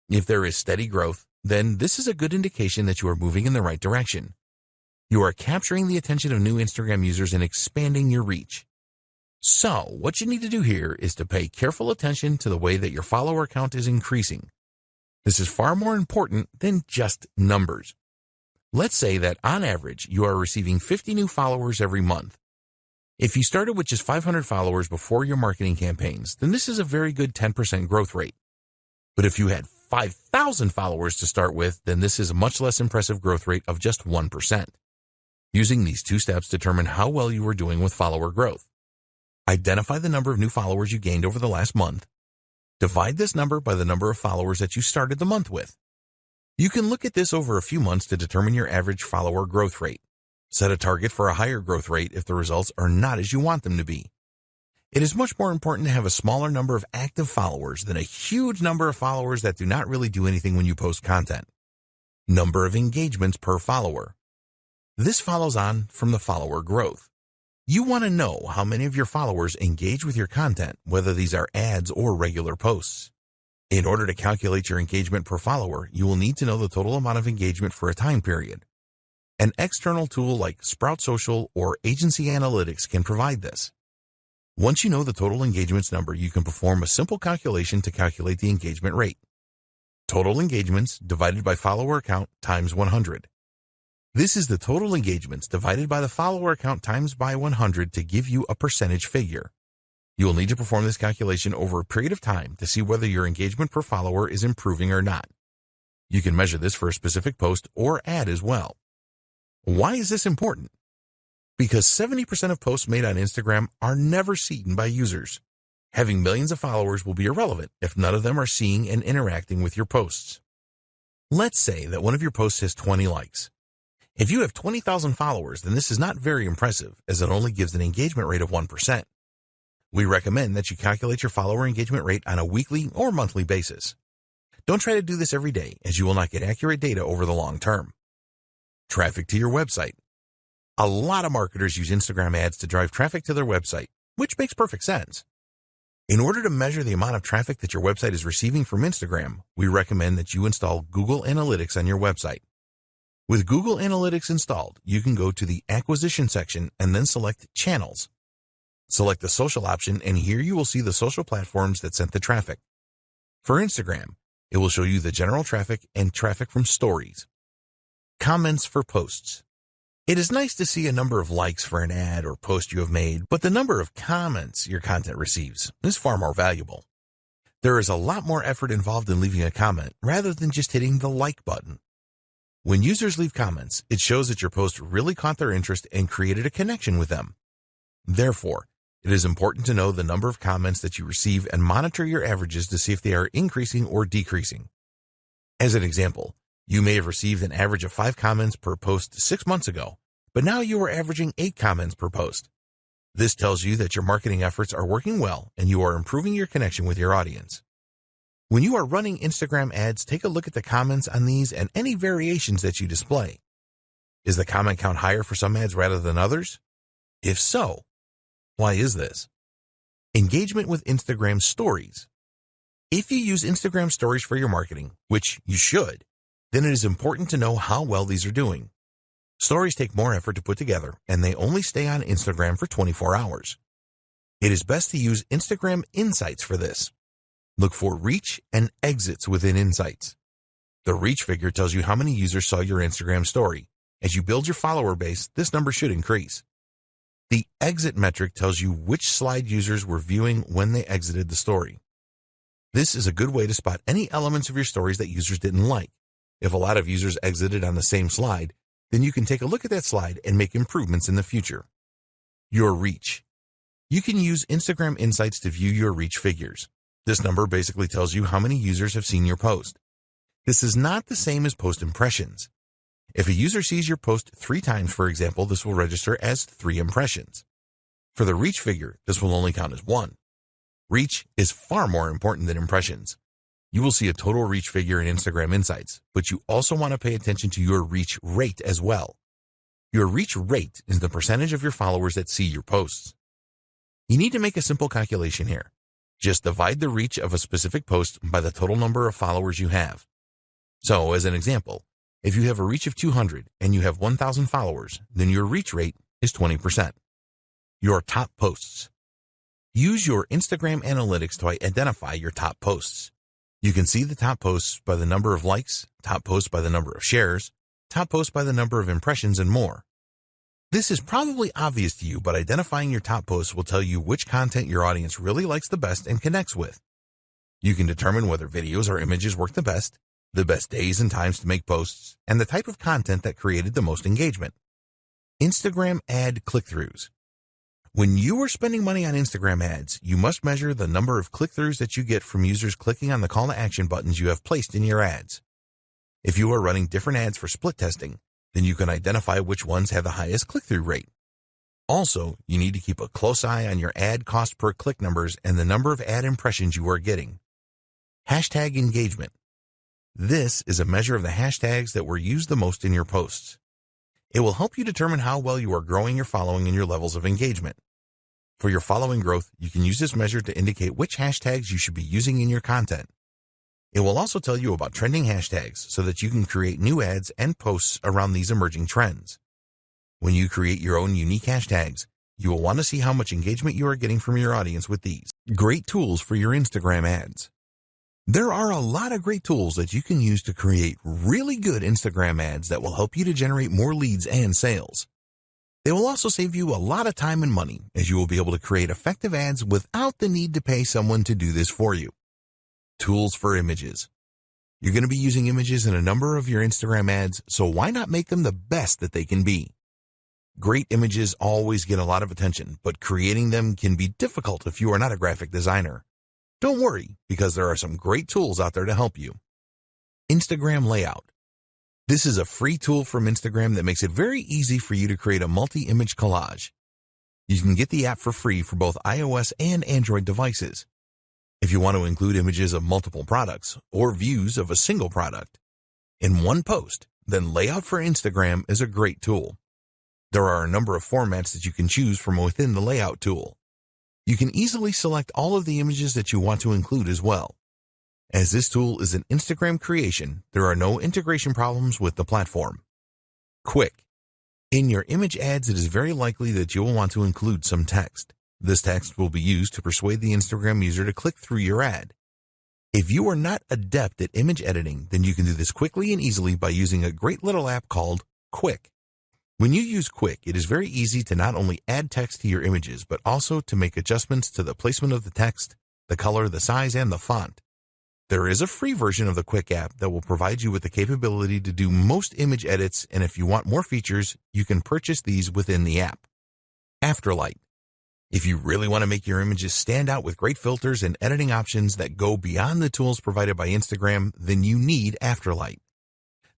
If there is steady growth, then this is a good indication that you are moving in the right direction. You are capturing the attention of new Instagram users and expanding your reach. So, what you need to do here is to pay careful attention to the way that your follower count is increasing. This is far more important than just numbers. Let's say that on average, you are receiving 50 new followers every month. If you started with just 500 followers before your marketing campaigns, then this is a very good 10% growth rate. But if you had 5,000 followers to start with, then this is a much less impressive growth rate of just 1%. Using these two steps determine how well you are doing with follower growth. Identify the number of new followers you gained over the last month. Divide this number by the number of followers that you started the month with. You can look at this over a few months to determine your average follower growth rate. Set a target for a higher growth rate if the results are not as you want them to be. It is much more important to have a smaller number of active followers than a huge number of followers that do not really do anything when you post content. Number of engagements per follower. This follows on from the follower growth. You want to know how many of your followers engage with your content, whether these are ads or regular posts. In order to calculate your engagement per follower, you will need to know the total amount of engagement for a time period. An external tool like Sprout Social or Agency Analytics can provide this. Once you know the total engagements number, you can perform a simple calculation to calculate the engagement rate. Total engagements divided by follower count times 100. This is the total engagements divided by the follower count times by 100 to give you a percentage figure. You will need to perform this calculation over a period of time to see whether your engagement per follower is improving or not. You can measure this for a specific post or ad as well. Why is this important? Because 70% of posts made on Instagram are never seen by users. Having millions of followers will be irrelevant if none of them are seeing and interacting with your posts. Let's say that one of your posts has 20 likes. If you have 20,000 followers, then this is not very impressive, as it only gives an engagement rate of 1%. We recommend that you calculate your follower engagement rate on a weekly or monthly basis. Don't try to do this every day, as you will not get accurate data over the long term. Traffic to your website. A lot of marketers use Instagram ads to drive traffic to their website, which makes perfect sense. In order to measure the amount of traffic that your website is receiving from Instagram, we recommend that you install Google Analytics on your website. With Google Analytics installed, you can go to the Acquisition section and then select Channels. Select the social option, and here you will see the social platforms that sent the traffic. For Instagram, it will show you the general traffic and traffic from stories. Comments for posts. It is nice to see a number of likes for an ad or post you have made, but the number of comments your content receives is far more valuable. There is a lot more effort involved in leaving a comment rather than just hitting the like button. When users leave comments, it shows that your post really caught their interest and created a connection with them. Therefore, it is important to know the number of comments that you receive and monitor your averages to see if they are increasing or decreasing. As an example, you may have received an average of 5 comments per post 6 months ago, but now you are averaging 8 comments per post. This tells you that your marketing efforts are working well and you are improving your connection with your audience. When you are running Instagram ads, take a look at the comments on these and any variations that you display. Is the comment count higher for some ads rather than others? If so, why is this? Engagement with Instagram stories. If you use Instagram stories for your marketing, which you should, then it is important to know how well these are doing. Stories take more effort to put together, and they only stay on Instagram for 24 hours. It is best to use Instagram Insights for this. Look for reach and exits within Insights. The reach figure tells you how many users saw your Instagram story. As you build your follower base, this number should increase. The exit metric tells you which slide users were viewing when they exited the story. This is a good way to spot any elements of your stories that users didn't like. If a lot of users exited on the same slide, then you can take a look at that slide and make improvements in the future. Your reach. You can use Instagram Insights to view your reach figures. This number basically tells you how many users have seen your post. This is not the same as post impressions. If a user sees your post 3 times, for example, this will register as 3 impressions. For the reach figure, this will only count as 1. Reach is far more important than impressions. You will see a total reach figure in Instagram Insights, but you also want to pay attention to your reach rate as well. Your reach rate is the percentage of your followers that see your posts. You need to make a simple calculation here. Just divide the reach of a specific post by the total number of followers you have. So, as an example, if you have a reach of 200 and you have 1,000 followers, then your reach rate is 20%. Your top posts. Use your Instagram analytics to identify your top posts. You can see the top posts by the number of likes, top posts by the number of shares, top posts by the number of impressions, and more. This is probably obvious to you, but identifying your top posts will tell you which content your audience really likes the best and connects with. You can determine whether videos or images work the best days and times to make posts, and the type of content that created the most engagement. Instagram ad click-throughs. When you are spending money on Instagram ads, you must measure the number of click-throughs that you get from users clicking on the call to action buttons you have placed in your ads. If you are running different ads for split testing, then you can identify which ones have the highest click-through rate. Also, you need to keep a close eye on your ad cost per click numbers and the number of ad impressions you are getting. Hashtag engagement. This is a measure of the hashtags that were used the most in your posts. It will help you determine how well you are growing your following and your levels of engagement. For your following growth, you can use this measure to indicate which hashtags you should be using in your content. It will also tell you about trending hashtags so that you can create new ads and posts around these emerging trends. When you create your own unique hashtags, you will want to see how much engagement you are getting from your audience with these. Great tools for your Instagram ads. There are a lot of great tools that you can use to create really good Instagram ads that will help you to generate more leads and sales. They will also save you a lot of time and money, as you will be able to create effective ads without the need to pay someone to do this for you. Tools for images. You're going to be using images in a number of your Instagram ads, so why not make them the best that they can be? Great images always get a lot of attention, but creating them can be difficult if you are not a graphic designer. Don't worry, because there are some great tools out there to help you. Instagram Layout. This is a free tool from Instagram that makes it very easy for you to create a multi-image collage. You can get the app for free for both iOS and Android devices. If you want to include images of multiple products or views of a single product in one post, then Layout for Instagram is a great tool. There are a number of formats that you can choose from within the Layout tool. You can easily select all of the images that you want to include as well. As this tool is an Instagram creation, there are no integration problems with the platform. Quick. In your image ads, it is very likely that you will want to include some text. This text will be used to persuade the Instagram user to click through your ad. If you are not adept at image editing, then you can do this quickly and easily by using a great little app called Quick. When you use Quik, it is very easy to not only add text to your images, but also to make adjustments to the placement of the text, the color, the size, and the font. There is a free version of the Quik app that will provide you with the capability to do most image edits, and if you want more features, you can purchase these within the app. Afterlight. If you really want to make your images stand out with great filters and editing options that go beyond the tools provided by Instagram, then you need Afterlight.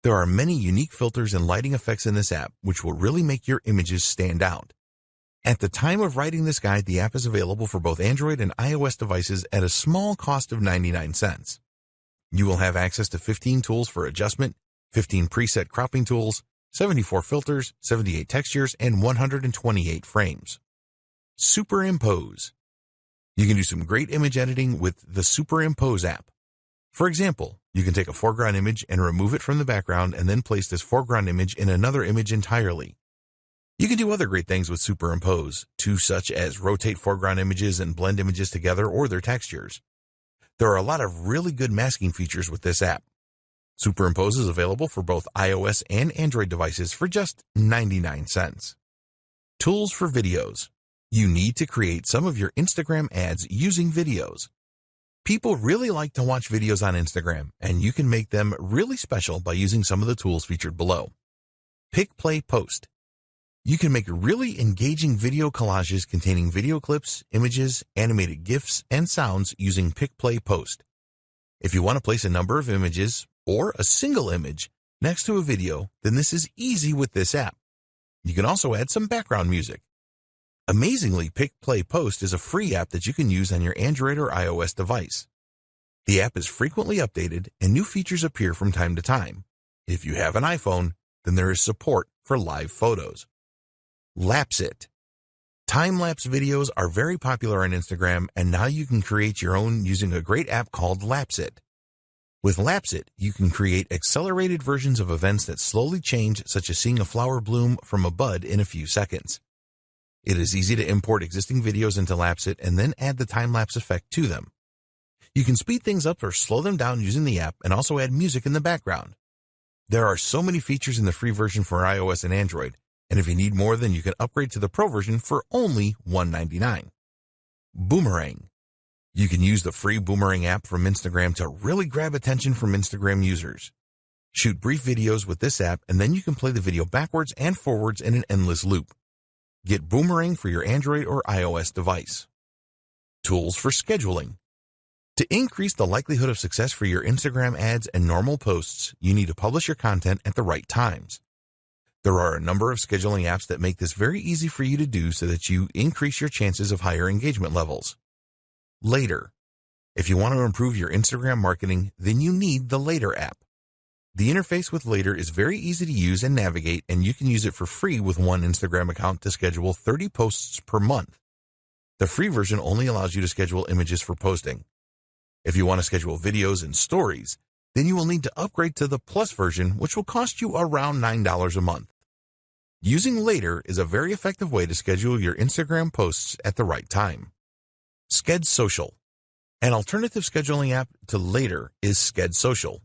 There are many unique filters and lighting effects in this app which will really make your images stand out. At the time of writing this guide, the app is available for both Android and iOS devices at a small cost of 99 cents. You will have access to 15 tools for adjustment, 15 preset cropping tools, 74 filters, 78 textures, and 128 frames. Superimpose. You can do some great image editing with the Superimpose app. For example, you can take a foreground image and remove it from the background and then place this foreground image in another image entirely. You can do other great things with Superimpose, too, such as rotate foreground images and blend images together or their textures. There are a lot of really good masking features with this app. Superimpose is available for both iOS and Android devices for just 99 cents. Tools for videos. You need to create some of your Instagram ads using videos. People really like to watch videos on Instagram, and you can make them really special by using some of the tools featured below. Pick, Play, Post. You can make really engaging video collages containing video clips, images, animated GIFs, and sounds using Pick, Play, Post. If you want to place a number of images, or a single image, next to a video, then this is easy with this app. You can also add some background music. Amazingly, Pick, Play, Post is a free app that you can use on your Android or iOS device. The app is frequently updated, and new features appear from time to time. If you have an iPhone, then there is support for live photos. Lapsit. Time-lapse videos are very popular on Instagram, and now you can create your own using a great app called Lapsit. With Lapsit, you can create accelerated versions of events that slowly change, such as seeing a flower bloom from a bud in a few seconds. It is easy to import existing videos into Lapsit and then add the time-lapse effect to them. You can speed things up or slow them down using the app and also add music in the background. There are so many features in the free version for iOS and Android, and if you need more, then you can upgrade to the Pro version for only $1.99. Boomerang. You can use the free Boomerang app from Instagram to really grab attention from Instagram users. Shoot brief videos with this app, and then you can play the video backwards and forwards in an endless loop. Get Boomerang for your Android or iOS device. Tools for scheduling. To increase the likelihood of success for your Instagram ads and normal posts, you need to publish your content at the right times. There are a number of scheduling apps that make this very easy for you to do so that you increase your chances of higher engagement levels. Later. If you want to improve your Instagram marketing, then you need the Later app. The interface with Later is very easy to use and navigate, and you can use it for free with one Instagram account to schedule 30 posts per month. The free version only allows you to schedule images for posting. If you want to schedule videos and stories, then you will need to upgrade to the Plus version, which will cost you around $9 a month. Using Later is a very effective way to schedule your Instagram posts at the right time. Sked Social. An alternative scheduling app to Later is Sked Social.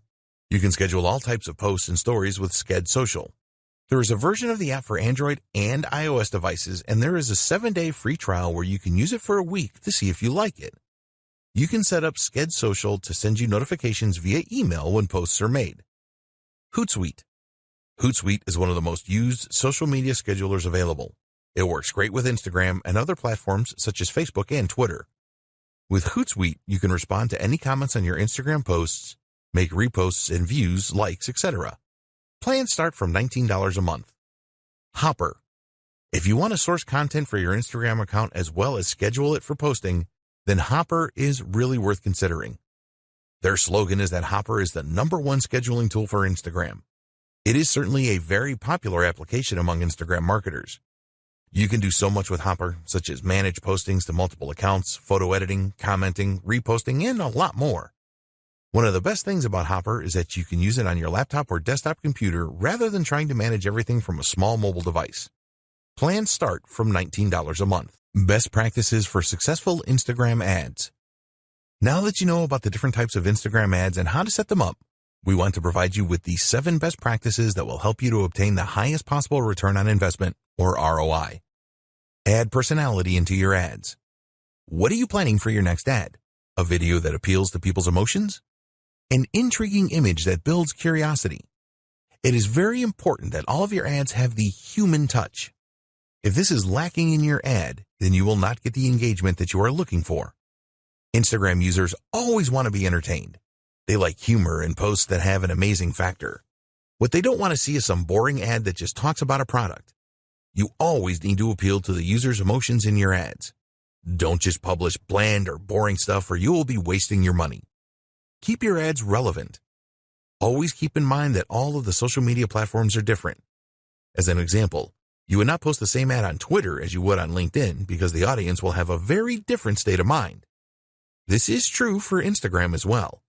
You can schedule all types of posts and stories with Sked Social. There is a version of the app for Android and iOS devices, and there is a 7-day free trial where you can use it for a week to see if you like it. You can set up Sked Social to send you notifications via email when posts are made. Hootsuite. Hootsuite is one of the most used social media schedulers available. It works great with Instagram and other platforms such as Facebook and Twitter. With Hootsuite, you can respond to any comments on your Instagram posts, make reposts and views, likes, etc. Plans start from $19 a month. Hopper. If you want to source content for your Instagram account as well as schedule it for posting, then Hopper is really worth considering. Their slogan is that Hopper is the #1 scheduling tool for Instagram. It is certainly a very popular application among Instagram marketers. You can do so much with Hopper, such as manage postings to multiple accounts, photo editing, commenting, reposting, and a lot more. One of the best things about Hopper is that you can use it on your laptop or desktop computer rather than trying to manage everything from a small mobile device. Plans start from $19 a month. Best practices for successful Instagram ads. Now that you know about the different types of Instagram ads and how to set them up, We want to provide you with the 7 best practices that will help you to obtain the highest possible return on investment, or ROI. Add personality into your ads. What are you planning for your next ad? A video that appeals to people's emotions? An intriguing image that builds curiosity? It is very important that all of your ads have the human touch. If this is lacking in your ad, then you will not get the engagement that you are looking for. Instagram users always want to be entertained. They like humor and posts that have an amazing factor. What they don't want to see is some boring ad that just talks about a product. You always need to appeal to the user's emotions in your ads. Don't just publish bland or boring stuff, or you will be wasting your money. Keep your ads relevant. Always keep in mind that all of the social media platforms are different. As an example, you would not post the same ad on Twitter as you would on LinkedIn because the audience will have a very different state of mind. This is true for Instagram as well.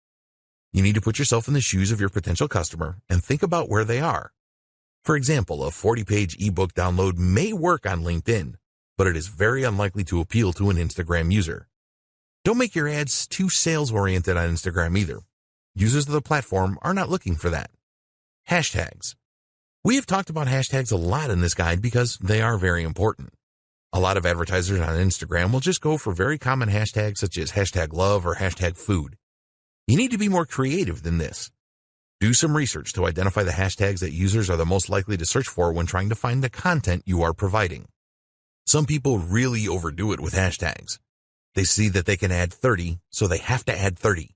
You need to put yourself in the shoes of your potential customer and think about where they are. For example, a 40-page ebook download may work on LinkedIn, but it is very unlikely to appeal to an Instagram user. Don't make your ads too sales-oriented on Instagram either. Users of the platform are not looking for that. Hashtags. We have talked about hashtags a lot in this guide because they are very important. A lot of advertisers on Instagram will just go for very common hashtags such as #love or #food. You need to be more creative than this. Do some research to identify the hashtags that users are the most likely to search for when trying to find the content you are providing. Some people really overdo it with hashtags. They see that they can add 30, so they have to add 30.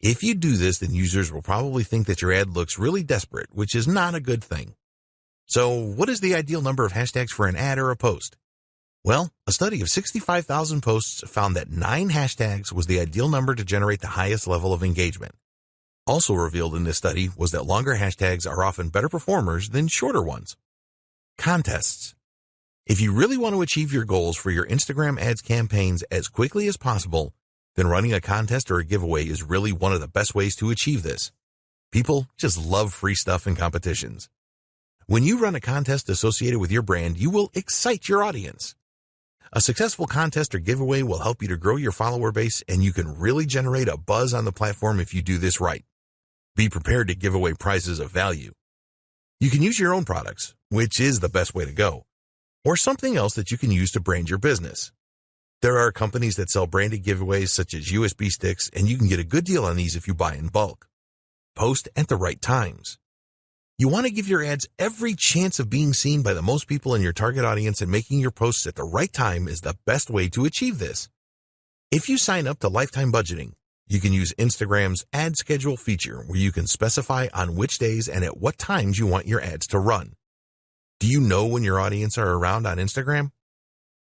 If you do this, then users will probably think that your ad looks really desperate, which is not a good thing. So, what is the ideal number of hashtags for an ad or a post? Well, a study of 65,000 posts found that 9 hashtags was the ideal number to generate the highest level of engagement. Also revealed in this study was that longer hashtags are often better performers than shorter ones. Contests. If you really want to achieve your goals for your Instagram ads campaigns as quickly as possible, then running a contest or a giveaway is really one of the best ways to achieve this. People just love free stuff and competitions. When you run a contest associated with your brand, you will excite your audience. A successful contest or giveaway will help you to grow your follower base, and you can really generate a buzz on the platform if you do this right. Be prepared to give away prizes of value. You can use your own products, which is the best way to go, or something else that you can use to brand your business. There are companies that sell branded giveaways such as USB sticks, and you can get a good deal on these if you buy in bulk. Post at the right times. You want to give your ads every chance of being seen by the most people in your target audience, and making your posts at the right time is the best way to achieve this. If you sign up to lifetime budgeting, you can use Instagram's ad schedule feature where you can specify on which days and at what times you want your ads to run. Do you know when your audience are around on Instagram?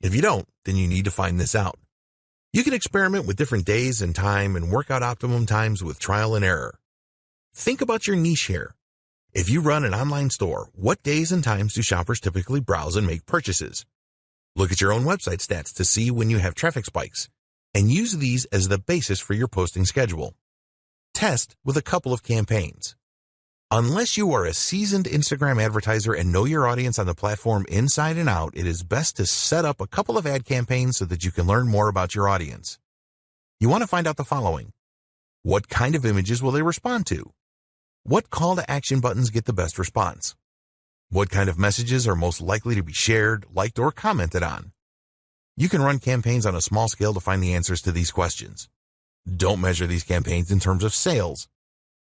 If you don't, then you need to find this out. You can experiment with different days and time and work out optimum times with trial and error. Think about your niche here. If you run an online store, what days and times do shoppers typically browse and make purchases? Look at your own website stats to see when you have traffic spikes, and use these as the basis for your posting schedule. Test with a couple of campaigns. Unless you are a seasoned Instagram advertiser and know your audience on the platform inside and out, it is best to set up a couple of ad campaigns so that you can learn more about your audience. You want to find out the following. What kind of images will they respond to? What call to action buttons get the best response? What kind of messages are most likely to be shared, liked, or commented on? You can run campaigns on a small scale to find the answers to these questions. Don't measure these campaigns in terms of sales.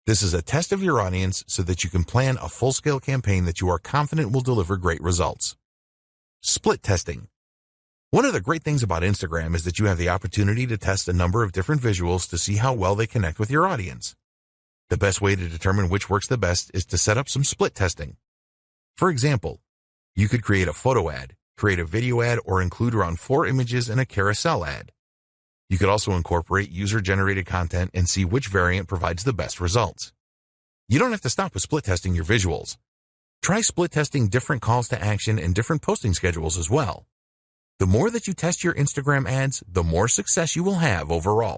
This is a test of your audience so that you can plan a full-scale campaign that you are confident will deliver great results. Split testing. One of the great things about Instagram is that you have the opportunity to test a number of different visuals to see how well they connect with your audience. The best way to determine which works the best is to set up some split testing. For example, you could create a photo ad, create a video ad, or include around 4 images in a carousel ad. You could also incorporate user-generated content and see which variant provides the best results. You don't have to stop with split testing your visuals. Try split testing different calls to action and different posting schedules as well. The more that you test your Instagram ads, the more success you will have overall.